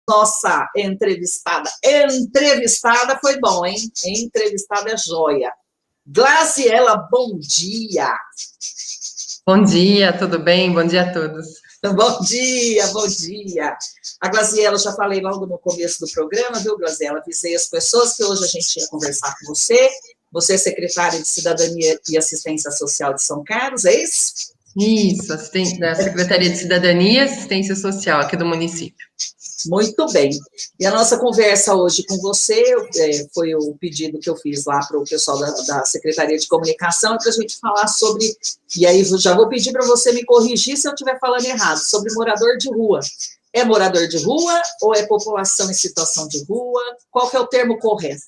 nossa entrevistada. Entrevistada foi bom, hein? Entrevistada é joia. Glaziela, bom dia. Bom dia, tudo bem? Bom dia a todos. Bom dia, bom dia. A Glaziela, já falei logo no começo do programa, viu, Glaziela? Avisei as pessoas que hoje a gente ia conversar com você. Você é secretária de Cidadania e Assistência Social de São Carlos, é isso? Isso, da Secretaria de Cidadania e Assistência Social aqui do município. Muito bem. E a nossa conversa hoje com você foi o pedido que eu fiz lá para o pessoal da Secretaria de Comunicação, para a gente falar sobre, e aí já vou pedir para você me corrigir se eu estiver falando errado, sobre morador de rua. É morador de rua ou é população em situação de rua? Qual que é o termo correto?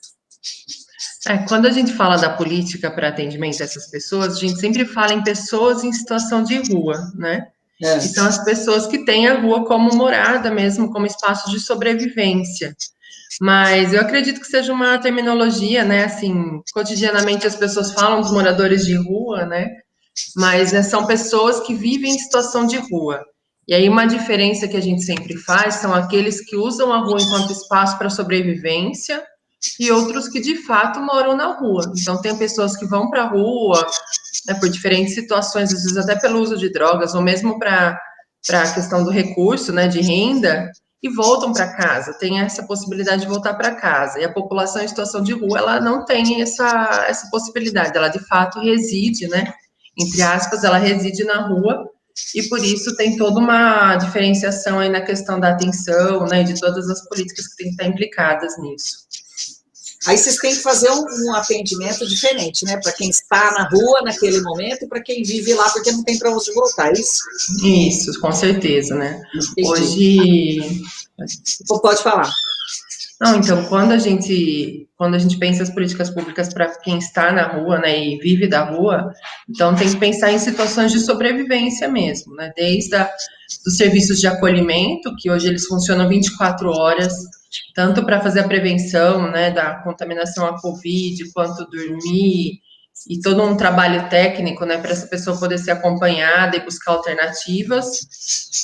Quando a gente fala da política para atendimento a essas pessoas, a gente sempre fala em pessoas em situação de rua, né? Que são as pessoas que têm a rua como morada mesmo, como espaço de sobrevivência. Mas eu acredito que seja uma terminologia, né? Assim, cotidianamente as pessoas falam dos moradores de rua, né? Mas são pessoas que vivem em situação de rua. E aí uma diferença que a gente sempre faz são aqueles que usam a rua enquanto espaço para sobrevivência e outros que de fato moram na rua. Então tem pessoas que vão para a rua, né, por diferentes situações, às vezes até pelo uso de drogas, ou mesmo para a questão do recurso, né, de renda, e voltam para casa, tem essa possibilidade de voltar para casa. E a população em situação de rua, ela não tem essa possibilidade, ela de fato reside, né, entre aspas, ela reside na rua, e por isso tem toda uma diferenciação aí na questão da atenção, né, de todas as políticas que têm que estar implicadas nisso. Aí vocês têm que fazer um atendimento diferente, né? Para quem está na rua naquele momento e para quem vive lá porque não tem para onde voltar, é isso? Isso, com certeza, né? Entendi. Hoje... Pode falar. Não, então, quando a gente pensa as políticas públicas para quem está na rua, né, e vive da rua, então tem que pensar em situações de sobrevivência mesmo, né? Desde dos serviços de acolhimento, que hoje eles funcionam 24 horas, tanto para fazer a prevenção, né, da contaminação à Covid, quanto dormir, e todo um trabalho técnico, né, para essa pessoa poder ser acompanhada e buscar alternativas,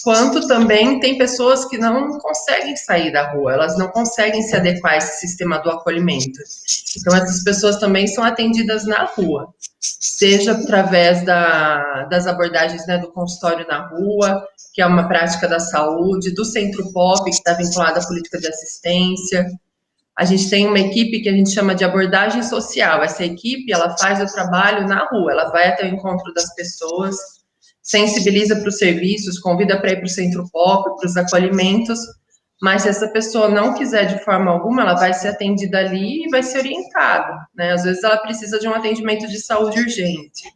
quanto também tem pessoas que não conseguem sair da rua, elas não conseguem se adequar a esse sistema do acolhimento. Então, essas pessoas também são atendidas na rua, seja através das abordagens, né, do consultório na rua, que é uma prática da saúde, do Centro Pop, que está vinculado à política de assistência. A gente tem uma equipe que a gente chama de abordagem social. Essa equipe, ela faz o trabalho na rua, ela vai até o encontro das pessoas, sensibiliza para os serviços, convida para ir para o Centro Pop, para os acolhimentos, mas se essa pessoa não quiser de forma alguma, ela vai ser atendida ali e vai ser orientada, né? Às vezes ela precisa de um atendimento de saúde urgente,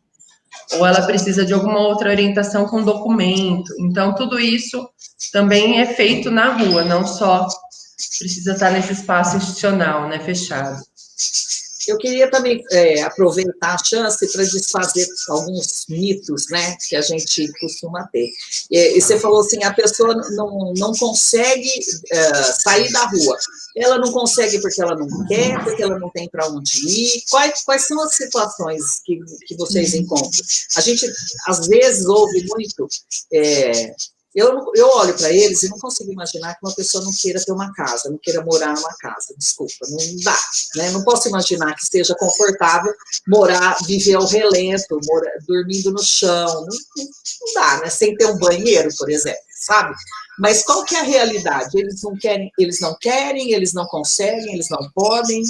ou ela precisa de alguma outra orientação com documento. Então, tudo isso também é feito na rua, não só precisa estar nesse espaço institucional, né, fechado. Eu queria também aproveitar a chance para desfazer alguns mitos, né, que a gente costuma ter. E você falou assim, a pessoa não consegue sair da rua. Ela não consegue porque ela não quer, porque ela não tem para onde ir. Quais são as situações que vocês encontram? A gente, às vezes, ouve muito... Eu olho para eles e não consigo imaginar que uma pessoa não queira ter uma casa, não queira morar numa casa, desculpa, não dá, né? Não posso imaginar que seja confortável viver ao relento, dormindo no chão, não dá, né? Sem ter um banheiro, por exemplo, sabe? Mas qual que é a realidade? Eles não querem, eles não conseguem, eles não podem...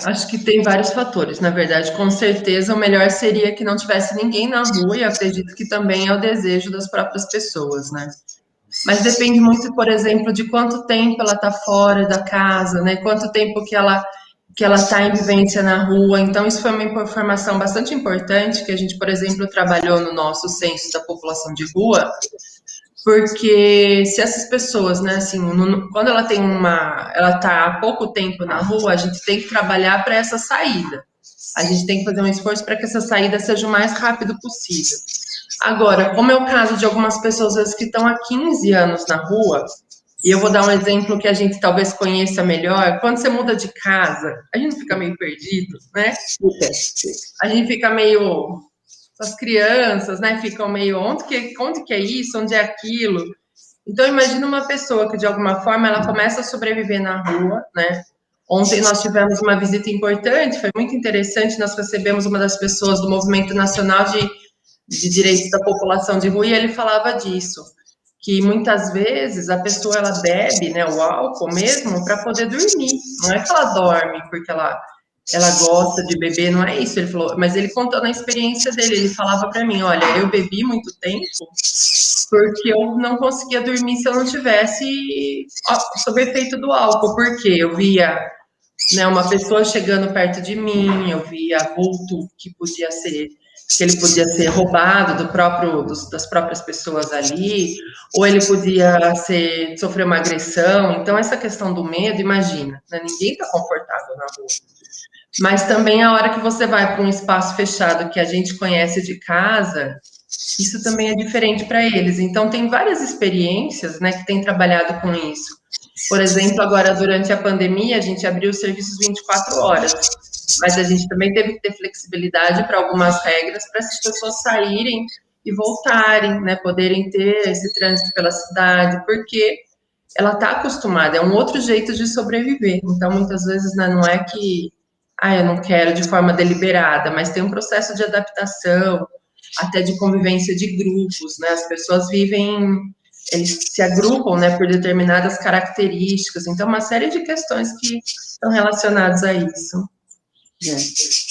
Acho que tem vários fatores. Na verdade, com certeza, o melhor seria que não tivesse ninguém na rua, e acredito que também é o desejo das próprias pessoas, né? Mas depende muito, por exemplo, de quanto tempo ela está fora da casa, né? Quanto tempo que ela está em vivência na rua. Então, isso foi uma informação bastante importante que a gente, por exemplo, trabalhou no nosso censo da população de rua, porque se essas pessoas, né, assim, quando ela está há pouco tempo na rua, a gente tem que trabalhar para essa saída. A gente tem que fazer um esforço para que essa saída seja o mais rápido possível. Agora, como é o caso de algumas pessoas às vezes, que estão há 15 anos na rua, e eu vou dar um exemplo que a gente talvez conheça melhor, quando você muda de casa, a gente fica meio perdido, né? A gente fica meio... As crianças, né, ficam meio, onde que é isso, onde é aquilo? Então, imagina uma pessoa que, de alguma forma, ela começa a sobreviver na rua, né? Ontem nós tivemos uma visita importante, foi muito interessante, nós recebemos uma das pessoas do Movimento Nacional de Direitos da População de Rua, e ele falava disso, que muitas vezes a pessoa, ela bebe, né, o álcool mesmo, para poder dormir, não é que ela dorme porque ela gosta de beber, não é isso, ele falou, mas ele contou na experiência dele, ele falava para mim, olha, eu bebi muito tempo, porque eu não conseguia dormir se eu não tivesse sob efeito do álcool, porque eu via, né, uma pessoa chegando perto de mim, eu via vulto que ele podia ser roubado das próprias pessoas ali, ou ele podia sofrer uma agressão. Então, essa questão do medo, imagina, né, ninguém está confortável na rua. Mas também a hora que você vai para um espaço fechado que a gente conhece de casa, isso também é diferente para eles. Então, tem várias experiências, né, que têm trabalhado com isso. Por exemplo, agora, durante a pandemia, a gente abriu os serviços 24 horas, mas a gente também teve que ter flexibilidade para algumas regras para as pessoas saírem e voltarem, né, poderem ter esse trânsito pela cidade, porque ela está acostumada, é um outro jeito de sobreviver. Então, muitas vezes, né, não é que, eu não quero de forma deliberada, mas tem um processo de adaptação, até de convivência de grupos, né? As pessoas vivem, eles se agrupam, né, por determinadas características. Então, uma série de questões que estão relacionadas a isso.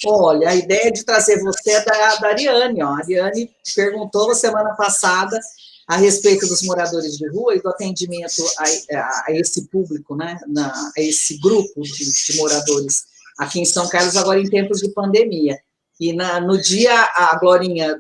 Olha, a ideia de trazer você é da Ariane, ó. A Ariane perguntou semana passada a respeito dos moradores de rua e do atendimento a esse público, né, a esse grupo de moradores aqui em São Carlos, agora em tempos de pandemia. E no dia a Glorinha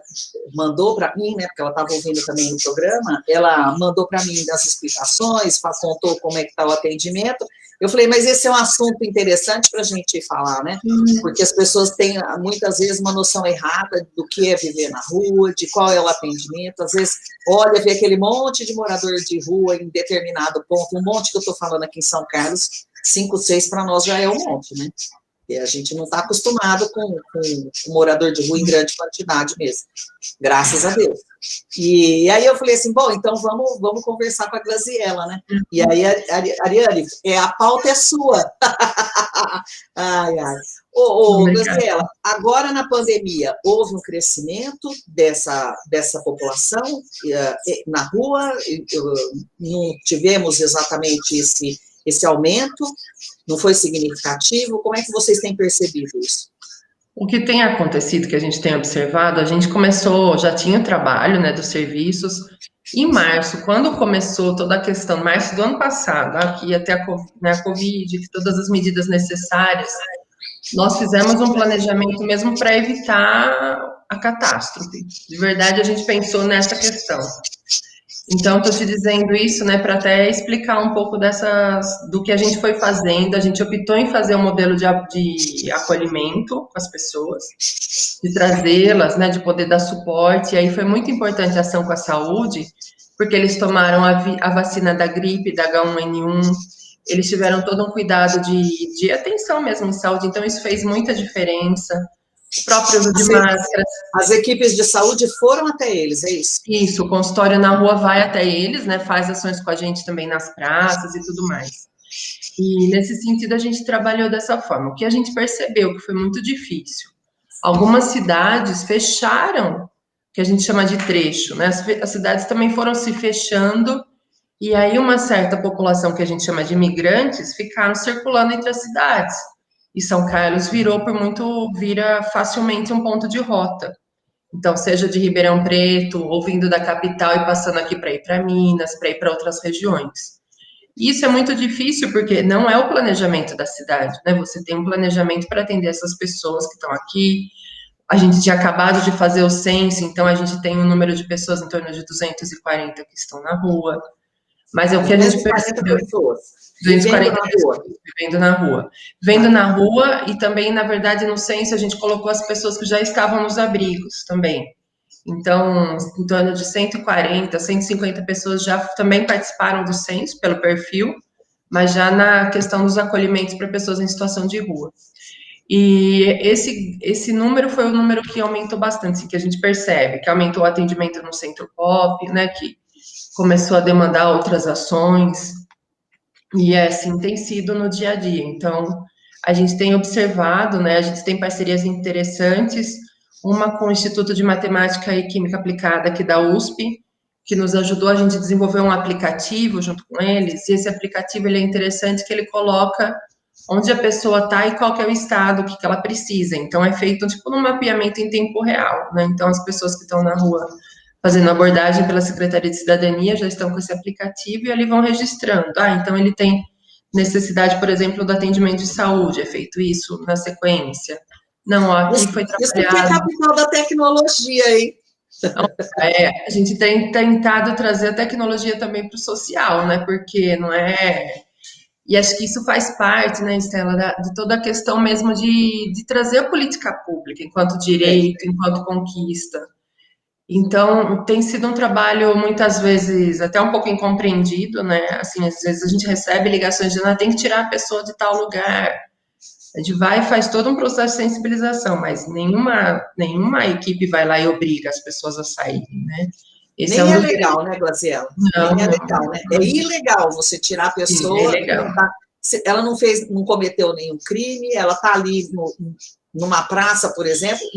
mandou para mim, né, porque ela estava ouvindo também o programa, ela mandou para mim as explicações, contou como é que está o atendimento. Eu falei, mas esse é um assunto interessante para a gente falar, né? Porque as pessoas têm, muitas vezes, uma noção errada do que é viver na rua, de qual é o atendimento. Às vezes, olha, vê aquele monte de morador de rua em determinado ponto, um monte que eu estou falando aqui em São Carlos, 5, 6 para nós já é um monte, né? E a gente não está acostumado com morador de rua em grande quantidade mesmo, graças a Deus. E aí eu falei assim, bom, então vamos conversar com a Graziela, né? E aí, Ariane, a pauta é sua. Ai. Graziela, agora na pandemia, houve um crescimento dessa população na rua, não tivemos exatamente esse aumento, não foi significativo? Como é que vocês têm percebido isso? O que tem acontecido, que a gente tem observado, a gente começou, já tinha o trabalho, né, dos serviços. Em março, quando começou toda a questão, março do ano passado, aqui até a Covid, todas as medidas necessárias, nós fizemos um planejamento mesmo para evitar a catástrofe. De verdade, a gente pensou nessa questão. Então, estou te dizendo isso, né, para até explicar um pouco do que a gente foi fazendo. A gente optou em fazer um modelo de acolhimento com as pessoas, de trazê-las, né, de poder dar suporte. E aí foi muito importante a ação com a saúde, porque eles tomaram a vacina da gripe, da H1N1, eles tiveram todo um cuidado de atenção mesmo em saúde, então isso fez muita diferença. O próprio uso de máscaras. As equipes de saúde foram até eles, é isso? Isso, o consultório na rua vai até eles, né, faz ações com a gente também nas praças e tudo mais. E nesse sentido a gente trabalhou dessa forma. O que a gente percebeu que foi muito difícil. Algumas cidades fecharam, que a gente chama de trecho, né? As cidades também foram se fechando, e aí uma certa população que a gente chama de imigrantes ficaram circulando entre as cidades. E São Carlos vira facilmente um ponto de rota. Então, seja de Ribeirão Preto, ou vindo da capital e passando aqui para ir para Minas, para ir para outras regiões. Isso é muito difícil porque não é o planejamento da cidade, né? Você tem um planejamento para atender essas pessoas que estão aqui. A gente tinha acabado de fazer o censo, então a gente tem um número de pessoas em torno de 240 que estão na rua. Mas é o que a gente percebeu. 240 pessoas vivendo na rua. Vivendo na rua e também, na verdade, no censo a gente colocou as pessoas que já estavam nos abrigos também. Então, em torno de 140, 150 pessoas já também participaram do censo pelo perfil, mas já na questão dos acolhimentos para pessoas em situação de rua. E esse número foi o número que aumentou bastante, que a gente percebe, que aumentou o atendimento no Centro Pop, né, que começou a demandar outras ações, e assim tem sido no dia a dia. Então, a gente tem observado, né, a gente tem parcerias interessantes, uma com o Instituto de Matemática e Química Aplicada aqui da USP, que nos ajudou a gente a desenvolver um aplicativo junto com eles, e esse aplicativo ele é interessante que ele coloca onde a pessoa está e qual que é o estado, o que ela precisa. Então, é feito tipo um mapeamento em tempo real, né? Então, as pessoas que estão na rua fazendo abordagem pela Secretaria de Cidadania já estão com esse aplicativo e ali vão registrando. Ah, então ele tem necessidade, por exemplo, do atendimento de saúde, é feito isso na sequência. Não, aqui foi Isso que é trabalhado. capital da tecnologia, hein? A gente tem tentado trazer a tecnologia também para o social, né? Porque não é. E acho que isso faz parte, né, Estela, de toda a questão mesmo de trazer a política pública enquanto direito, enquanto conquista. Então, tem sido um trabalho, muitas vezes, até um pouco incompreendido, né? Assim, às vezes a gente recebe ligações de, tem que tirar a pessoa de tal lugar. A gente vai e faz todo um processo de sensibilização, mas nenhuma equipe vai lá e obriga as pessoas a saírem, né? Esse Nem é um é dos legal, né, Glaziela? Não, Nem é não, legal, né? É ilegal você tirar a sim, é pessoa. legal. Ela não cometeu nenhum crime, ela está ali numa praça, por exemplo,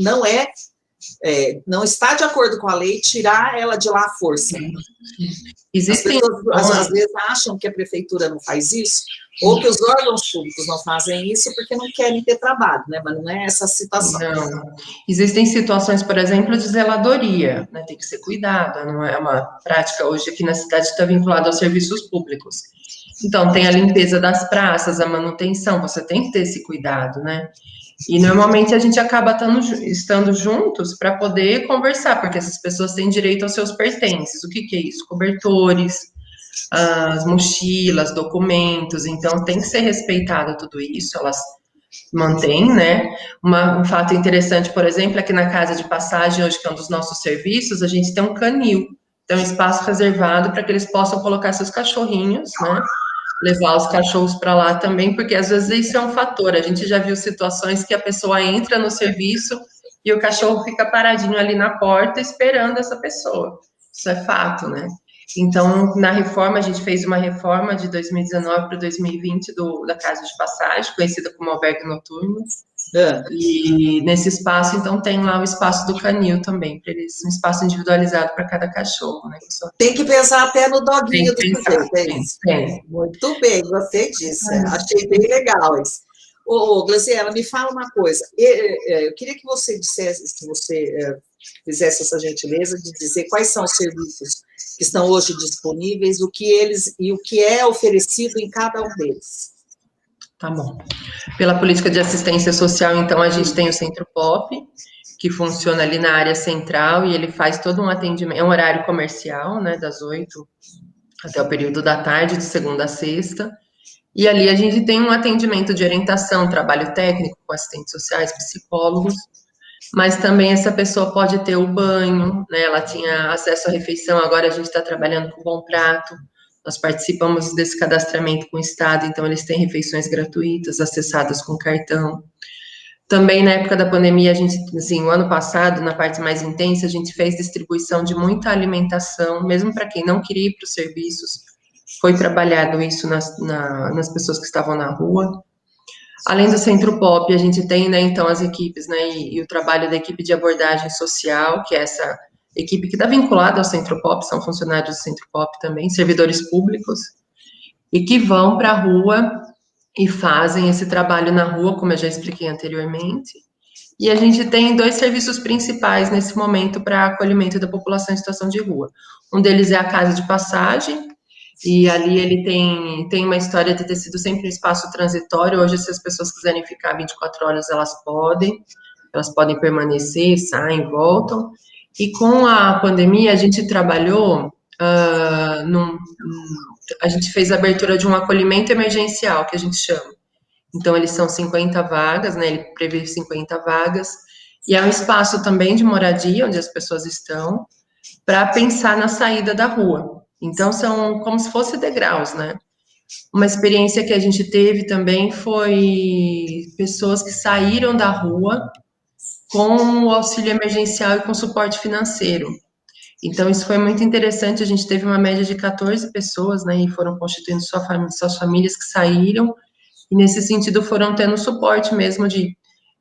não está de acordo com a lei tirar ela de lá à força. As Existem pessoas, às vezes, acham que a prefeitura não faz isso, ou que os órgãos públicos não fazem isso porque não querem ter trabalho, né? Mas não é essa a situação. Não. Existem situações, por exemplo, de zeladoria, né? Tem que ser cuidado, não é uma prática hoje aqui na cidade está vinculada aos serviços públicos. Então, tem a limpeza das praças, a manutenção, você tem que ter esse cuidado, né? E normalmente a gente acaba estando juntos para poder conversar, porque essas pessoas têm direito aos seus pertences. O que é isso? Cobertores, as mochilas, documentos, então tem que ser respeitado tudo isso, elas mantêm, né? Um fato interessante, por exemplo, é que na casa de passagem, hoje que é um dos nossos serviços, a gente tem um canil, tem um espaço reservado para que eles possam colocar seus cachorrinhos, né? Levar os cachorros para lá também, porque às vezes isso é um fator. A gente já viu situações que a pessoa entra no serviço e o cachorro fica paradinho ali na porta esperando essa pessoa. Isso é fato, né? Então, na reforma, a gente fez uma reforma de 2019 para 2020 da Casa de Passagem, conhecida como albergue noturno. E nesse espaço, então, tem lá o espaço do canil também, para eles, um espaço individualizado para cada cachorro, né? Tem que pensar até no doguinho do sujeito, é isso? Tem. Muito bem, gostei disso. Achei bem legal isso. Ô, Glaziela, me fala uma coisa. Eu queria que você dissesse, se você fizesse essa gentileza de dizer quais são os serviços que estão hoje disponíveis, o que é oferecido em cada um deles. Tá bom. Pela política de assistência social, então, a gente tem o Centro Pop, que funciona ali na área central, e ele faz todo um atendimento, é um horário comercial, né, das 8 até o período da tarde, de segunda a sexta, e ali a gente tem um atendimento de orientação, trabalho técnico com assistentes sociais, psicólogos, mas também essa pessoa pode ter o banho, né, ela tinha acesso à refeição, agora a gente está trabalhando com o Bom Prato, nós participamos desse cadastramento com o Estado, então eles têm refeições gratuitas, acessadas com cartão. Também na época da pandemia, a gente, assim, o ano passado, na parte mais intensa, a gente fez distribuição de muita alimentação, mesmo para quem não queria ir para os serviços, foi trabalhado isso nas pessoas que estavam na rua. Além do Centro Pop, a gente tem, né, então, as equipes, né, e o trabalho da equipe de abordagem social, que é essa equipe que está vinculada ao Centro Pop, são funcionários do Centro Pop também, servidores públicos, e que vão para a rua e fazem esse trabalho na rua, como eu já expliquei anteriormente. E a gente tem 2 serviços principais nesse momento para acolhimento da população em situação de rua. Um deles é a Casa de Passagem, e ali ele tem uma história de ter sido sempre um espaço transitório. Hoje, se as pessoas quiserem ficar 24 horas, elas podem permanecer, saem, voltam. E com a pandemia, a gente trabalhou, a gente fez a abertura de um acolhimento emergencial, que a gente chama. Então, eles são 50 vagas, né? Ele prevê 50 vagas, e é um espaço também de moradia, onde as pessoas estão, para pensar na saída da rua. Então, são como se fossem degraus, né? Uma experiência que a gente teve também foi pessoas que saíram da rua com o auxílio emergencial e com suporte financeiro. Então, isso foi muito interessante, a gente teve uma média de 14 pessoas, né, e foram constituindo suas famílias que saíram, e nesse sentido foram tendo suporte mesmo de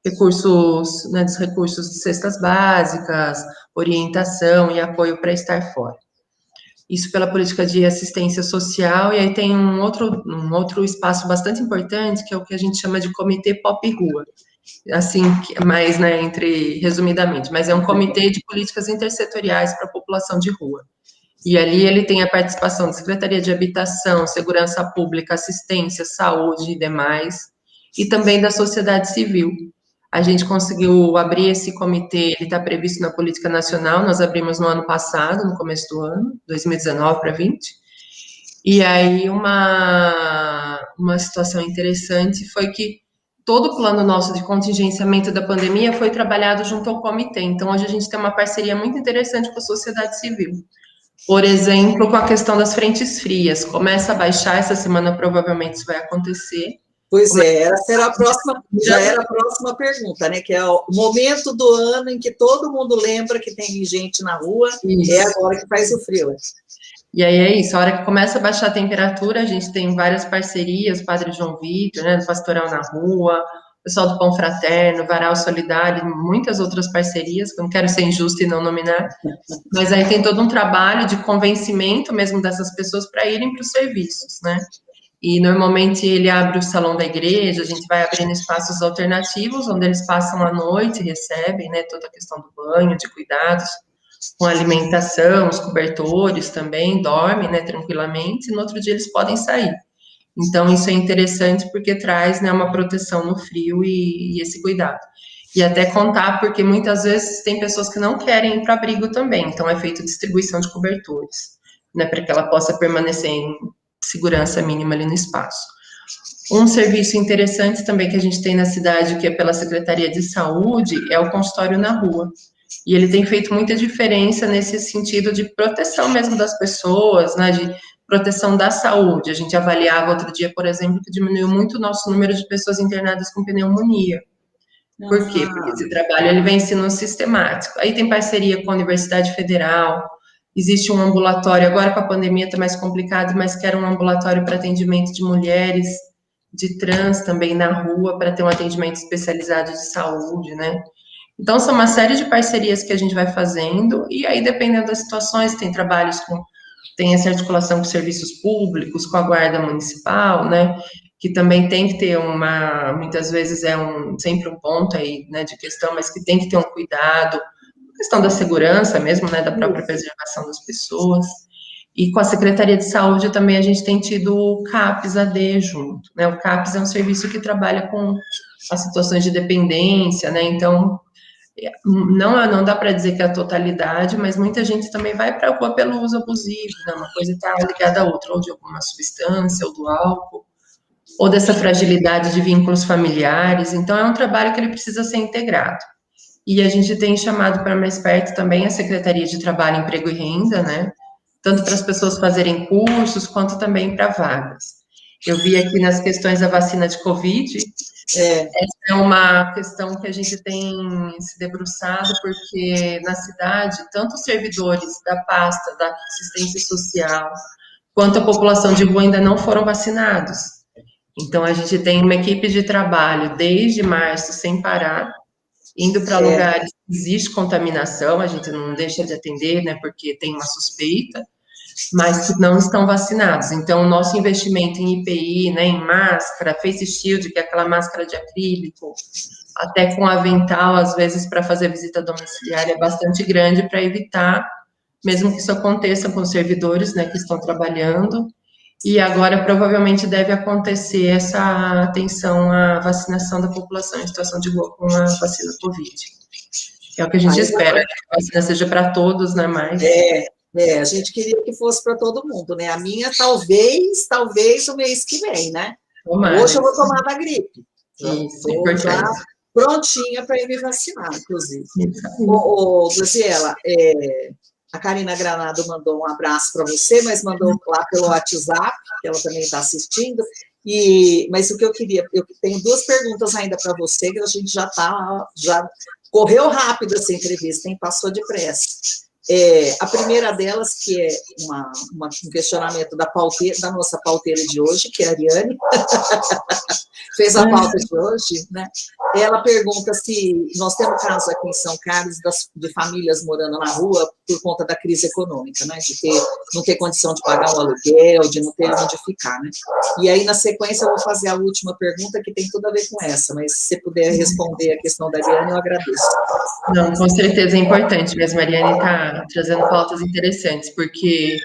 recursos, né, dos recursos de cestas básicas, orientação e apoio para estar fora. Isso pela política de assistência social, e aí tem um outro espaço bastante importante, que é o que a gente chama de Comitê Pop Rua, assim, mais, né, resumidamente, mas é um comitê de políticas intersetoriais para a população de rua. E ali ele tem a participação da Secretaria de Habitação, Segurança Pública, Assistência, Saúde e demais, e também da sociedade civil. A gente conseguiu abrir esse comitê, ele está previsto na Política Nacional, nós abrimos no ano passado, no começo do ano, 2019 para 2020, e aí uma situação interessante foi que todo o plano nosso de contingenciamento da pandemia foi trabalhado junto ao comitê, então hoje a gente tem uma parceria muito interessante com a sociedade civil. Por exemplo, com a questão das frentes frias, começa a baixar, essa semana provavelmente isso vai acontecer. Pois é, já era a próxima pergunta, né? Que é o momento do ano em que todo mundo lembra que tem gente na rua, isso. É agora que faz o frio. E aí é isso, a hora que começa a baixar a temperatura, a gente tem várias parcerias, Padre João Vitor, né, do Pastoral na Rua, pessoal do Pão Fraterno, Varal Solidário, muitas outras parcerias, que eu não quero ser injusta e não nominar, mas aí tem todo um trabalho de convencimento mesmo dessas pessoas para irem para os serviços, né? E normalmente ele abre o salão da igreja, a gente vai abrindo espaços alternativos, onde eles passam a noite, recebem, né, toda a questão do banho, de cuidados, com alimentação, os cobertores também, dormem, né, tranquilamente, e no outro dia eles podem sair. Então, isso é interessante porque traz, né, uma proteção no frio e esse cuidado. E até contar, porque muitas vezes tem pessoas que não querem ir para abrigo também, então é feita distribuição de cobertores, né, para que ela possa permanecer em segurança mínima ali no espaço. Um serviço interessante também que a gente tem na cidade, que é pela Secretaria de Saúde, é o consultório na rua. E ele tem feito muita diferença nesse sentido de proteção mesmo das pessoas, né, de proteção da saúde. A gente avaliava outro dia, por exemplo, que diminuiu muito o nosso número de pessoas internadas com pneumonia. Por quê? Porque esse trabalho ele vem sendo sistemático. Aí tem parceria com a Universidade Federal, existe um ambulatório, agora com a pandemia está mais complicado, mas que era um ambulatório para atendimento de mulheres, de trans também na rua, para ter um atendimento especializado de saúde, né? Então, são uma série de parcerias que a gente vai fazendo, e aí, dependendo das situações, tem essa articulação com serviços públicos, com a Guarda Municipal, né, que também tem que ter muitas vezes sempre um ponto aí, né, de questão, mas que tem que ter um cuidado, questão da segurança mesmo, né, da própria preservação das pessoas. E com a Secretaria de Saúde também a gente tem tido o CAPS-AD junto, né, o CAPS é um serviço que trabalha com as situações de dependência, né, então não dá para dizer que é a totalidade, mas muita gente também vai para a rua pelo uso abusivo, né? Uma coisa está ligada à outra, ou de alguma substância, ou do álcool, ou dessa fragilidade de vínculos familiares. Então, é um trabalho que ele precisa ser integrado. E a gente tem chamado para mais perto também a Secretaria de Trabalho, Emprego e Renda, né? Tanto para as pessoas fazerem cursos, quanto também para vagas. Eu vi aqui nas questões da vacina de Covid, essa é uma questão que a gente tem se debruçado, porque na cidade, tanto os servidores da pasta da assistência social, quanto a população de rua ainda não foram vacinados. Então, a gente tem uma equipe de trabalho desde março, sem parar, indo para lugares que existe contaminação, a gente não deixa de atender, né, porque tem uma suspeita, mas que não estão vacinados. Então, o nosso investimento em EPI, né, em máscara, face shield, que é aquela máscara de acrílico, até com avental, às vezes, para fazer visita domiciliar, é bastante grande para evitar, mesmo que isso aconteça com os servidores, né, que estão trabalhando. E agora, provavelmente, deve acontecer essa atenção à vacinação da população em situação de rua com a vacina Covid. É o que a gente espera, que a vacina seja para todos, né, mas... a gente queria que fosse para todo mundo, né? A minha, talvez o mês que vem, né? Hoje eu vou tomar da gripe. Estou já prontinha para ir me vacinar, inclusive. Graziela, a Karina Granado mandou um abraço para você, mas mandou lá pelo WhatsApp, que ela também está assistindo. Mas o que eu queria, eu tenho duas perguntas ainda para você, que a gente já correu rápido essa entrevista, hein? Passou depressa. A primeira delas, que é um questionamento da nossa pauteira de hoje, que é a Ariane, fez a pauta de hoje, né? Ela pergunta se nós temos casos aqui em São Carlos de famílias morando na rua por conta da crise econômica, né? De não ter condição de pagar um aluguel, de não ter onde ficar, né? E aí, na sequência, eu vou fazer a última pergunta, que tem tudo a ver com essa, mas se você puder responder a questão da Ariane, eu agradeço. Não, com certeza é importante, mas a Mariane está trazendo pautas interessantes, porque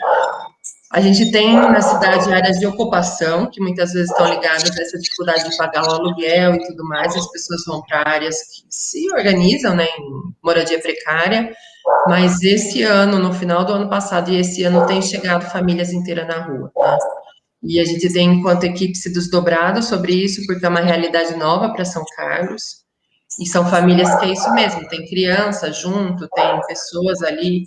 a gente tem na cidade áreas de ocupação, que muitas vezes estão ligadas a essa dificuldade de pagar o aluguel e tudo mais, e as pessoas vão para áreas que se organizam, né, em moradia precária, mas esse ano, no final do ano passado e esse ano, tem chegado famílias inteiras na rua, né? E a gente tem, enquanto equipe, se desdobrado sobre isso, porque é uma realidade nova para São Carlos, e são famílias que é isso mesmo, tem criança junto, tem pessoas ali,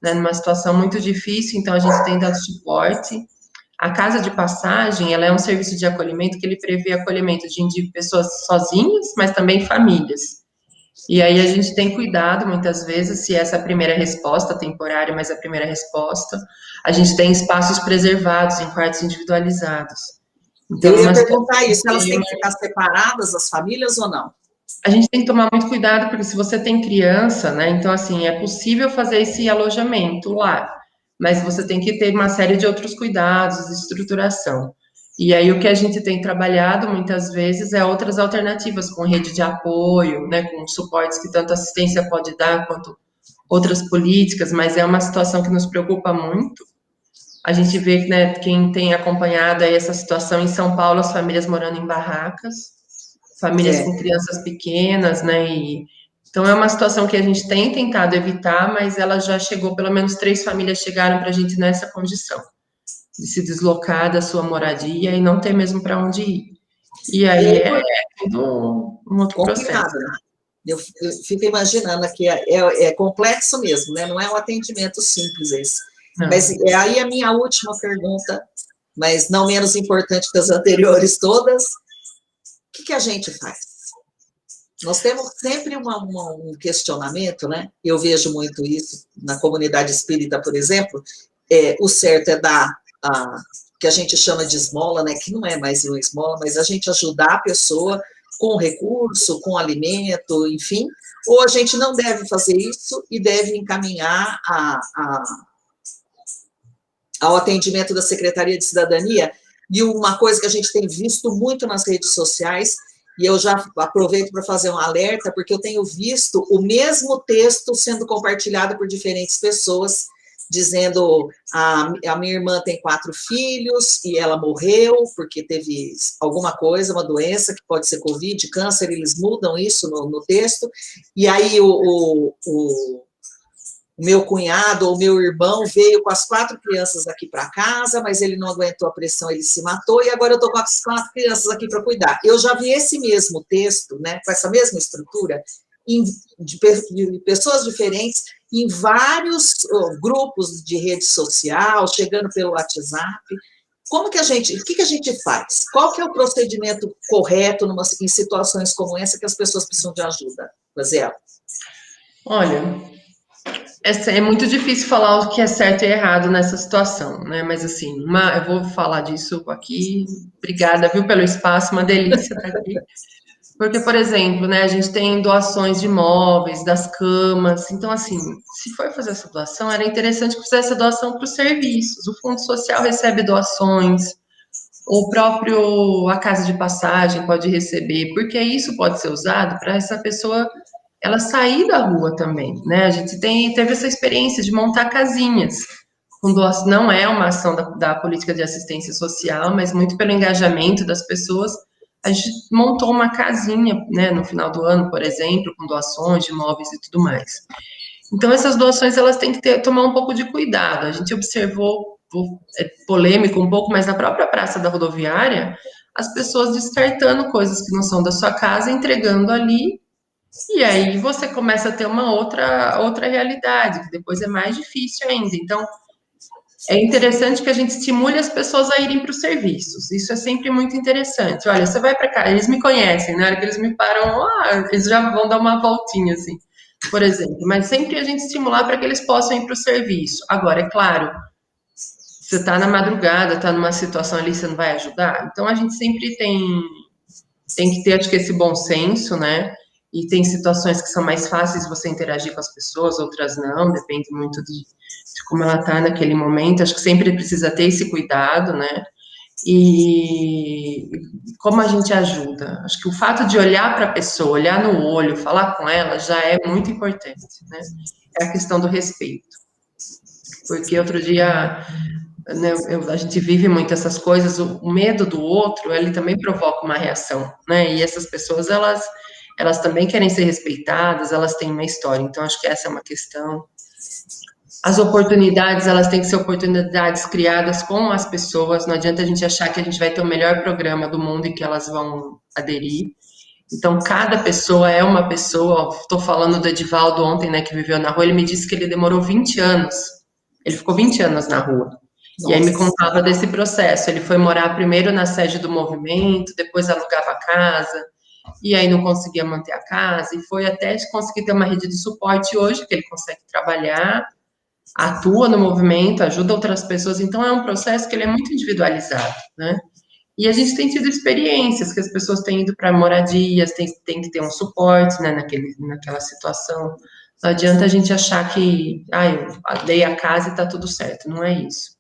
né, numa situação muito difícil, então a gente tem dado suporte. A Casa de Passagem, ela é um serviço de acolhimento que ele prevê acolhimento de pessoas sozinhas, mas também famílias. E aí a gente tem cuidado, muitas vezes, se essa é a primeira resposta, temporária, mas a primeira resposta, a gente tem espaços preservados em quartos individualizados. Então, eu ia perguntar isso, elas têm que ficar separadas, as famílias, ou não? A gente tem que tomar muito cuidado, porque se você tem criança, né, então, assim, é possível fazer esse alojamento lá, mas você tem que ter uma série de outros cuidados, de estruturação. E aí, o que a gente tem trabalhado, muitas vezes, é outras alternativas, com rede de apoio, né, com suportes que tanto a assistência pode dar, quanto outras políticas, mas é uma situação que nos preocupa muito. A gente vê, né, quem tem acompanhado aí essa situação em São Paulo, as famílias morando em barracas, famílias com crianças pequenas, né? Então é uma situação que a gente tem tentado evitar, mas ela já chegou, pelo menos 3 famílias chegaram para a gente nessa condição, de se deslocar da sua moradia e não ter mesmo para onde ir. E aí é tudo um outro complicado, processo. Né? Eu fico imaginando que é complexo mesmo, né? Não é um atendimento simples esse. Não. Mas aí a minha última pergunta, mas não menos importante que as anteriores todas, o que a gente faz? Nós temos sempre um questionamento, né? Eu vejo muito isso na comunidade espírita, por exemplo. O certo é dar que a gente chama de esmola, né? Que não é mais uma esmola, mas a gente ajudar a pessoa com recurso, com alimento, enfim. Ou a gente não deve fazer isso e deve encaminhar ao atendimento da Secretaria de Cidadania. E uma coisa que a gente tem visto muito nas redes sociais, e eu já aproveito para fazer um alerta, porque eu tenho visto o mesmo texto sendo compartilhado por diferentes pessoas, dizendo a minha irmã tem 4 filhos e ela morreu porque teve alguma coisa, uma doença, que pode ser Covid, câncer, eles mudam isso no texto, e aí o meu cunhado ou meu irmão veio com as 4 crianças aqui para casa, mas ele não aguentou a pressão, ele se matou, e agora eu estou com as 4 crianças aqui para cuidar. Eu já vi esse mesmo texto, né, com essa mesma estrutura, de pessoas diferentes, em vários grupos de rede social, chegando pelo WhatsApp. O que a gente faz? Qual que é o procedimento correto em situações como essa que as pessoas precisam de ajuda, Raziel? Olha, é muito difícil falar o que é certo e errado nessa situação, né? Mas assim, eu vou falar disso aqui. Obrigada, viu, pelo espaço, uma delícia estar aqui. Porque, por exemplo, né, a gente tem doações de móveis, das camas. Então, assim, se for fazer essa doação, era interessante que fizesse a doação para os serviços. O Fundo Social recebe doações, a Casa de Passagem pode receber, porque isso pode ser usado para essa pessoa ela sair da rua também, né? A gente teve essa experiência de montar casinhas. Não é uma ação da política de assistência social, mas muito pelo engajamento das pessoas, a gente montou uma casinha, né, no final do ano, por exemplo, com doações de imóveis e tudo mais. Então, essas doações, elas têm que tomar um pouco de cuidado. A gente observou, polêmico um pouco, mas na própria praça da rodoviária, as pessoas descartando coisas que não são da sua casa, entregando ali, e aí você começa a ter uma outra realidade, que depois é mais difícil ainda. Então, é interessante que a gente estimule as pessoas a irem para os serviços. Isso é sempre muito interessante. Olha, você vai para cá, eles me conhecem, na hora que eles me param, eles já vão dar uma voltinha, assim. por exemplo, mas sempre a gente estimular para que eles possam ir para o serviço. Agora, é claro, você está na madrugada, está numa situação ali, você não vai ajudar? Então, a gente sempre tem que ter, acho que, esse bom senso, né? E tem situações que são mais fáceis de você interagir com as pessoas, outras não, depende muito de como ela está naquele momento. Acho que sempre precisa ter esse cuidado, né? E como a gente ajuda? Acho que o fato de olhar para a pessoa, olhar no olho, falar com ela, já é muito importante, né? É a questão do respeito. Porque outro dia, né, a gente vive muito essas coisas, o medo do outro, ele também provoca uma reação, né? E essas pessoas, elas também querem ser respeitadas, elas têm uma história. Então, acho que essa é uma questão. As oportunidades, elas têm que ser oportunidades criadas com as pessoas, não adianta a gente achar que a gente vai ter o melhor programa do mundo e que elas vão aderir. Então, cada pessoa é uma pessoa. Estou falando do Edivaldo ontem, né, que viveu na rua, ele me disse que ele demorou 20 anos. Ele ficou 20 anos na rua. Nossa. E aí me contava desse processo. Ele foi morar primeiro na sede do movimento, depois alugava a casa, e aí não conseguia manter a casa, e foi até conseguir ter uma rede de suporte hoje, que ele consegue trabalhar, atua no movimento, ajuda outras pessoas. Então, é um processo que ele é muito individualizado, né? E a gente tem tido experiências que as pessoas têm ido para moradias, tem que ter um suporte, né, naquela situação. Não adianta a gente achar que, eu dei a casa e está tudo certo, não é isso.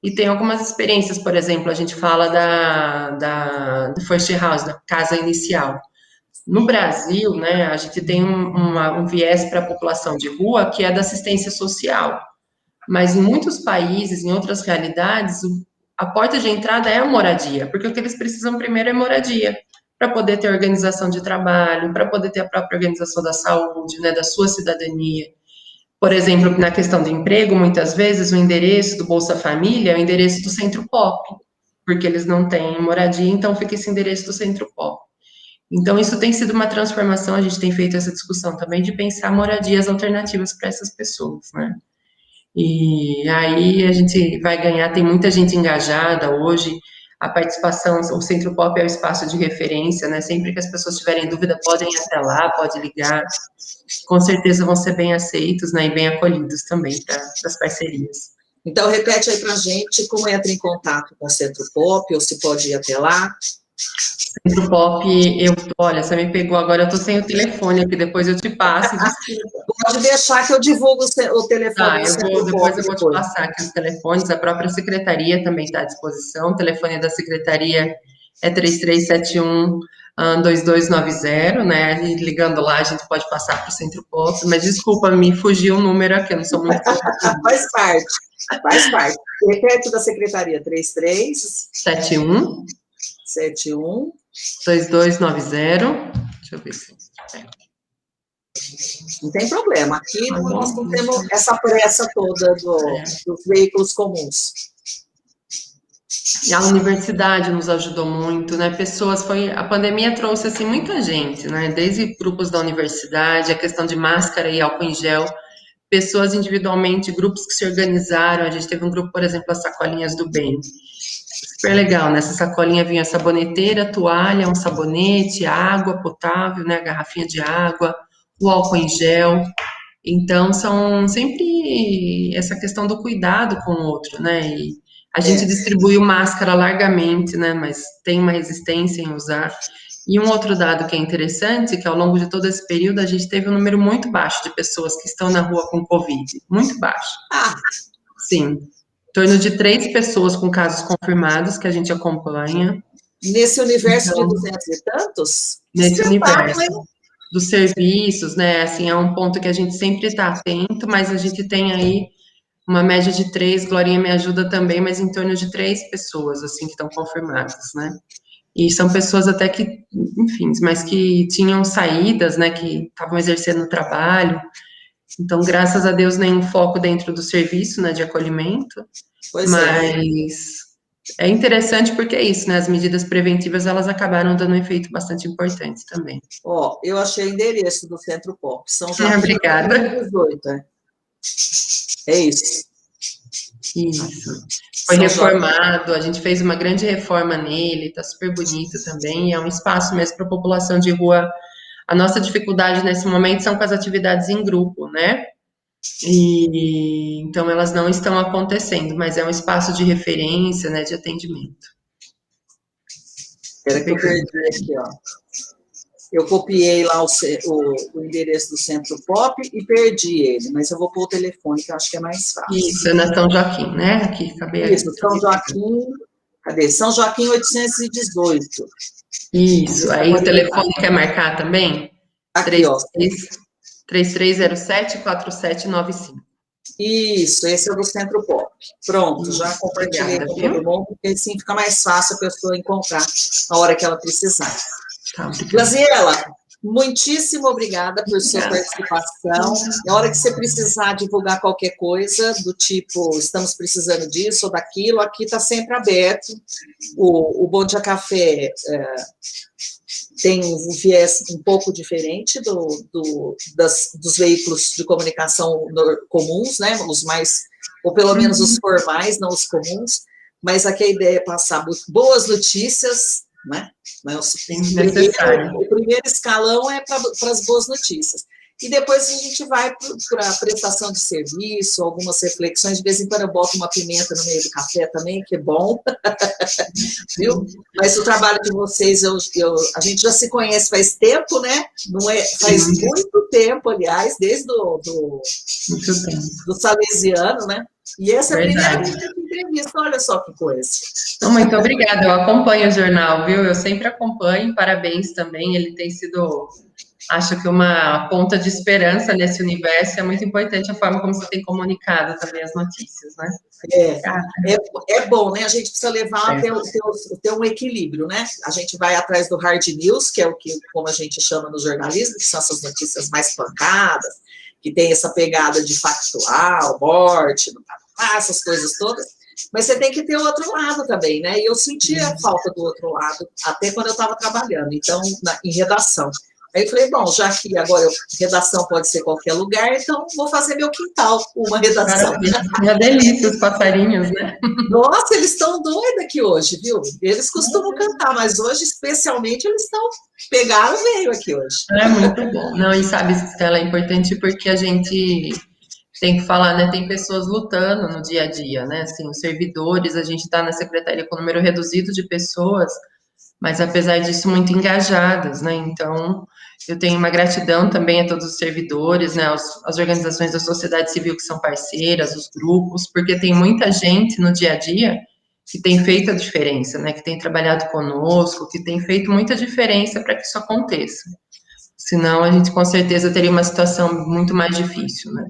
E tem algumas experiências, por exemplo, a gente fala da First House, da casa inicial. No Brasil, né, a gente tem um viés para a população de rua que é da assistência social. Mas em muitos países, em outras realidades, a porta de entrada é a moradia, porque o que eles precisam primeiro é moradia, para poder ter organização de trabalho, para poder ter a própria organização da saúde, né, da sua cidadania. Por exemplo, na questão do emprego, muitas vezes o endereço do Bolsa Família é o endereço do Centro Pop, porque eles não têm moradia, então fica esse endereço do Centro Pop. Então, isso tem sido uma transformação, a gente tem feito essa discussão também de pensar moradias alternativas para essas pessoas, né? E aí a gente vai ganhar, tem muita gente engajada hoje, a participação, o Centro Pop é o espaço de referência, né? Sempre que as pessoas tiverem dúvida, podem ir até lá, pode ligar, com certeza vão ser bem aceitos, né? E bem acolhidos também para as parcerias. Então, repete aí para a gente como entra em contato com o Centro Pop, ou se pode ir até lá. Centro Pop, olha, você me pegou agora, eu tô sem o telefone aqui, depois eu te passo. Pode deixar que eu divulgo o telefone do Centro Pop. Eu vou te passar aqui os telefones, a própria secretaria também está à disposição, o telefone da secretaria é 3371-2290, né, e ligando lá a gente pode passar para o Centro Pop, mas desculpa, me fugiu o número aqui, eu não sou muito... Faz parte. Repete da secretaria, 3371 2290. Deixa eu ver se... Não tem problema. Aqui nós não temos essa pressa toda dos veículos comuns. E a universidade nos ajudou muito, né? A pandemia trouxe assim muita gente, né? Desde grupos da universidade, a questão de máscara e álcool em gel, pessoas individualmente, grupos que se organizaram. A gente teve um grupo, por exemplo, as Sacolinhas do Bem. Super legal, nessa sacolinha vinha saboneteira, toalha, um sabonete, água potável, né, garrafinha de água, o álcool em gel. Então, são sempre essa questão do cuidado com o outro, né, e a gente distribuiu máscara largamente, né, mas tem uma resistência em usar. E um outro dado que é interessante, que ao longo de todo esse período, a gente teve um número muito baixo de pessoas que estão na rua com Covid, muito baixo. Sim. Em torno de 3 pessoas com casos confirmados que a gente acompanha. Nesse universo de 200 e tantos? Nesse universo dos serviços, né? Assim, é um ponto que a gente sempre está atento, mas a gente tem aí uma média de 3, Glorinha me ajuda também, mas em torno de 3 pessoas, assim, que estão confirmadas, né? E são pessoas até que, enfim, mas que tinham saídas, né? Que estavam exercendo o trabalho. Então, graças a Deus, nenhum foco dentro do serviço, né, de acolhimento, mas é interessante porque é isso, né, as medidas preventivas, elas acabaram dando um efeito bastante importante também. Eu achei o endereço do Centro Pop, São João obrigada. 18, é isso. Isso. Foi reformado, a gente fez uma grande reforma nele, tá super bonito também, é um espaço mesmo para a população de rua A nossa dificuldade nesse momento são com as atividades em grupo, né? E então elas não estão acontecendo, mas é um espaço de referência, né, de atendimento. Espera que eu perdi aqui, ó. Eu copiei lá o endereço do Centro Pop e perdi ele, mas eu vou pôr o telefone, que eu acho que é mais fácil. Isso, é na São Joaquim, né? Aqui, acabei Isso, São Joaquim, cadê? São Joaquim 818. Isso, aí o telefone quer marcar também? Aqui, ó. 3307-4795. Isso, esse é o do Centro Pop. Pronto, já compartilhei com todo mundo, porque assim fica mais fácil a pessoa encontrar na hora que ela precisar. Tá, Graziela, muitíssimo obrigada por sua participação. Na hora que você precisar divulgar qualquer coisa, do tipo, estamos precisando disso ou daquilo, aqui está sempre aberto. O Bom Dia Café tem um viés um pouco diferente dos veículos de comunicação comuns, né? Os mais, ou pelo menos os formais, não os comuns, mas aqui a ideia é passar boas notícias, né? O primeiro escalão é para as boas notícias. E depois a gente vai para a prestação de serviço, algumas reflexões. De vez em quando eu boto uma pimenta no meio do café também, que é bom. Viu? Mas o trabalho de vocês, a gente já se conhece faz tempo, né? Não é, faz muito tempo, aliás, desde do Salesiano, né? E essa é a primeira entrevista, olha só que coisa. Muito obrigada, eu acompanho o jornal, viu? Eu sempre acompanho, parabéns também, ele tem sido, acho que uma ponta de esperança nesse universo, é muito importante a forma como você tem comunicado também as notícias, né? É bom, né? A gente precisa levar ter um equilíbrio, né? A gente vai atrás do hard news, que é o que, como a gente chama no jornalismo, que são essas notícias mais pancadas, que tem essa pegada de factual, morte, essas coisas todas, mas você tem que ter o outro lado também, né? E eu sentia a falta do outro lado, até quando eu estava trabalhando, então, em redação. Aí eu falei, bom, já que agora redação pode ser qualquer lugar, então vou fazer meu quintal, uma redação. Uma delícia, os passarinhos, né? Nossa, eles estão doidos aqui hoje, viu? Eles costumam cantar, mas hoje, especialmente, eles pegaram o meio aqui hoje. É muito bom. Não, e sabe, Stella, é importante porque a gente tem que falar, né? Tem pessoas lutando no dia a dia, né? Assim, os servidores, a gente está na secretaria com um número reduzido de pessoas, mas apesar disso, muito engajadas, né? Então, eu tenho uma gratidão também a todos os servidores, né? As organizações da sociedade civil que são parceiras, os grupos, porque tem muita gente no dia a dia que tem feito a diferença, né? Que tem trabalhado conosco, que tem feito muita diferença para que isso aconteça. Senão, a gente com certeza teria uma situação muito mais difícil, né?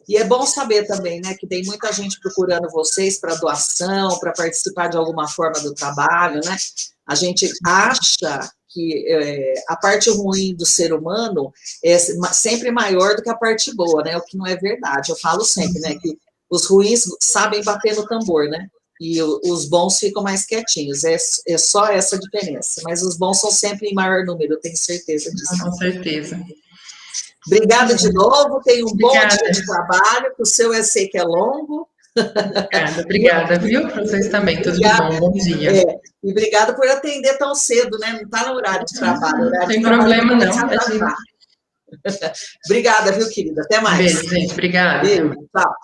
E é bom saber também, né, que tem muita gente procurando vocês para doação, para participar de alguma forma do trabalho, né? A gente acha que a parte ruim do ser humano é sempre maior do que a parte boa, né? O que não é verdade. Eu falo sempre, né, que os ruins sabem bater no tambor, né? E os bons ficam mais quietinhos. É só essa diferença. Mas os bons são sempre em maior número, eu tenho certeza disso. Com certeza. Obrigada de novo, tenha um bom dia de trabalho, que o seu eu sei que é longo. Obrigada, viu? Para vocês também, tudo de bom, bom dia. E obrigada por atender tão cedo, né? Não está no horário de trabalho. Não tem problema, não. Obrigada, viu, querida? Até mais. Beijo, gente. Obrigada. Beijo, tchau.